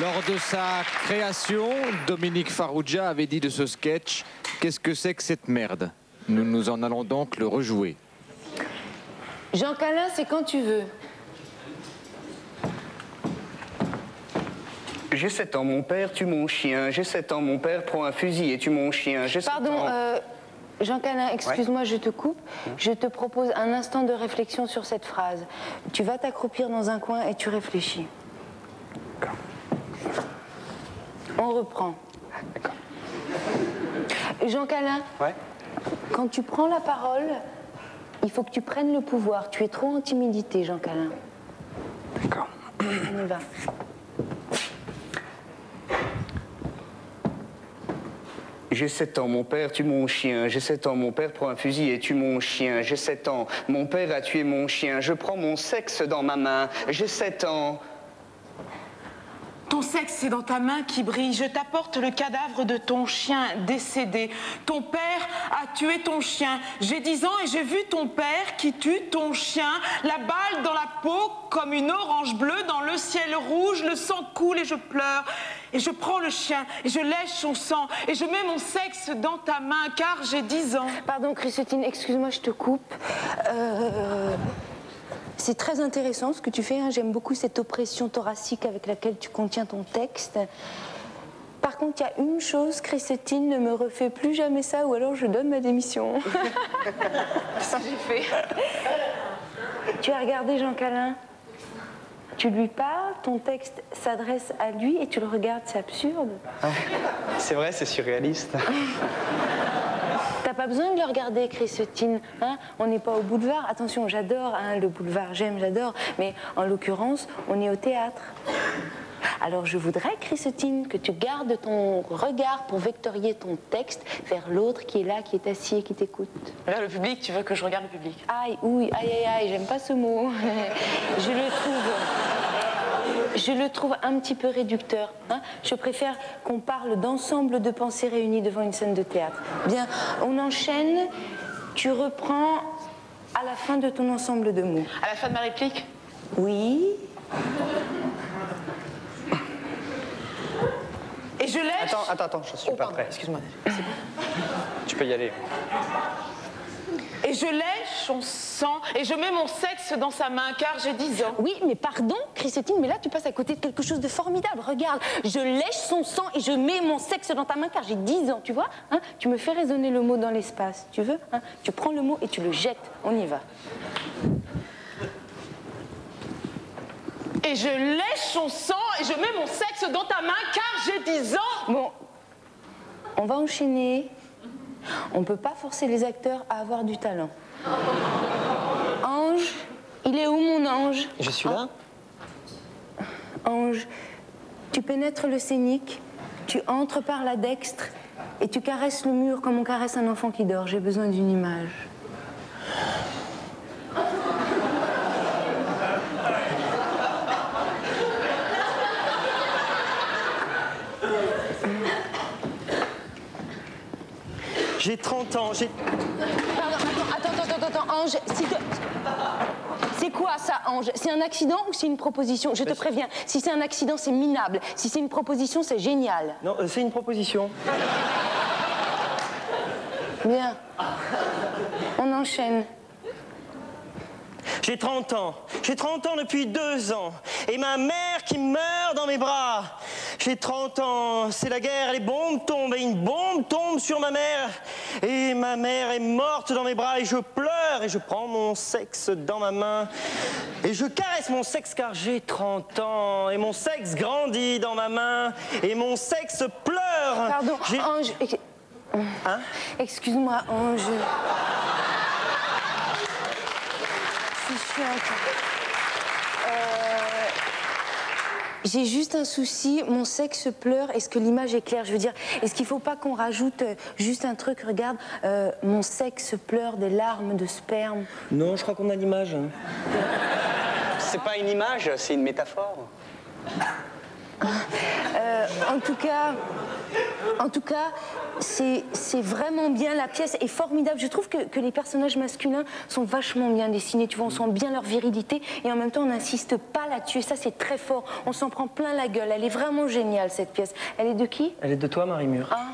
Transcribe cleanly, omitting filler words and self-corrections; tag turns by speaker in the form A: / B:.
A: Lors de sa création, Dominique Farrugia avait dit de ce sketch « Qu'est-ce que c'est que cette merde ?» Nous en allons donc le rejouer.
B: Jean Calin, c'est quand tu veux.
C: J'ai 7 ans, mon père tue mon chien. J'ai 7 ans, mon père prend un fusil et tue mon chien.
B: Pardon, Jean Calin, excuse-moi, ouais. Je te coupe. Je te propose un instant de réflexion sur cette phrase. Tu vas t'accroupir dans un coin et tu réfléchis.
C: D'accord.
B: On reprend.
C: D'accord.
B: Jean Calin,
C: ouais.
B: Quand tu prends la parole, il faut que tu prennes le pouvoir. Tu es trop en timidité, Jean Calin.
C: D'accord.
B: On y va.
C: J'ai 7 ans, mon père tue mon chien. J'ai 7 ans, mon père prend un fusil et tue mon chien. J'ai 7 ans, mon père a tué mon chien. Je prends mon sexe dans ma main. J'ai 7 ans.
D: Ton sexe est dans ta main qui brille. Je t'apporte le cadavre de ton chien décédé. Ton père a tué ton chien. J'ai 10 ans et j'ai vu ton père qui tue ton chien. La balle dans la peau comme une orange bleue dans le ciel rouge. Le sang coule et je pleure. Et je prends le chien et je lèche son sang. Et je mets mon sexe dans ta main car j'ai 10 ans.
B: Pardon, Christine, excuse-moi, je te coupe. C'est très intéressant ce que tu fais, hein. J'aime beaucoup cette oppression thoracique avec laquelle tu contiens ton texte. Par contre, il y a une chose, Christine, ne me refais plus jamais ça ou alors je donne ma démission.
D: Ça j'ai fait.
B: Tu as regardé Jean Calin? Tu lui parles, ton texte s'adresse à lui et tu le regardes, c'est absurde.
C: Ouais. C'est vrai, c'est surréaliste.
B: T'as pas besoin de le regarder, Christine. Hein, on n'est pas au boulevard. Attention, j'adore hein, le boulevard, j'adore. Mais en l'occurrence, on est au théâtre. Alors je voudrais, Christine, que tu gardes ton regard pour vectorier ton texte vers l'autre qui est là, qui est assis et qui t'écoute.
D: Vers le public, tu veux que je regarde le public?
B: Aïe, oui, aïe, aïe, aïe, j'aime pas ce mot. Je le trouve un petit peu réducteur. Hein. Je préfère qu'on parle d'ensemble de pensées réunies devant une scène de théâtre. Bien, on enchaîne. Tu reprends à la fin de ton ensemble de mots.
D: À la fin de ma réplique?
B: Oui.
D: Et je lèche...
C: Attends, je suis pas prêt.
D: Excuse-moi.
C: Tu peux y aller.
D: Et je lèche son sang et je mets mon sexe dans sa main car j'ai 10 ans.
B: Oui, mais pardon, Christine, mais là tu passes à côté de quelque chose de formidable. Regarde, je lèche son sang et je mets mon sexe dans ta main car j'ai 10 ans, tu vois hein. Tu me fais résonner le mot dans l'espace, tu veux hein. Tu prends le mot et tu le jettes, on y va.
D: Et je lèche son sang et je mets mon sexe dans ta main car j'ai 10 ans.
B: Bon, on va enchaîner. On ne peut pas forcer les acteurs à avoir du talent. Ange, il est où mon ange?
C: Je suis là.
B: Ange, tu pénètres le scénique, tu entres par la dextre et tu caresses le mur comme on caresse un enfant qui dort. J'ai besoin d'une image.
E: J'ai 30 ans, j'ai...
B: Pardon, attends, Ange, c'est quoi ça, Ange? C'est un accident ou c'est une proposition? Je te préviens, si c'est un accident, c'est minable. Si c'est une proposition, c'est génial.
E: Non, c'est une proposition.
B: Bien. On enchaîne.
E: J'ai 30 ans. J'ai 30 ans depuis 2 ans. Et ma mère qui meurt dans mes bras. J'ai 30 ans. C'est la guerre, les bombes tombent. Et une bombe tombe sur ma mère. Et ma mère est morte dans mes bras. Et je pleure. Et je prends mon sexe dans ma main. Et je caresse mon sexe car j'ai 30 ans. Et mon sexe grandit dans ma main. Et mon sexe pleure.
B: Pardon, Ange...
E: Hein?
B: Excuse-moi, Ange... J'ai juste un souci, mon sexe pleure, est-ce que l'image est claire? Je veux dire, est-ce qu'il ne faut pas qu'on rajoute juste un truc, regarde, mon sexe pleure des larmes de sperme?
E: Non, je crois qu'on a l'image.
C: C'est pas une image, c'est une métaphore.
B: En tout cas, En tout cas, c'est vraiment bien, la pièce est formidable. Je trouve que les personnages masculins sont vachement bien dessinés, tu vois, on sent bien leur virilité et en même temps on n'insiste pas là-dessus. Et ça, c'est très fort, on s'en prend plein la gueule. Elle est vraiment géniale, cette pièce. Elle est de qui?
E: Elle est de toi, Marie Mur.
B: Ah,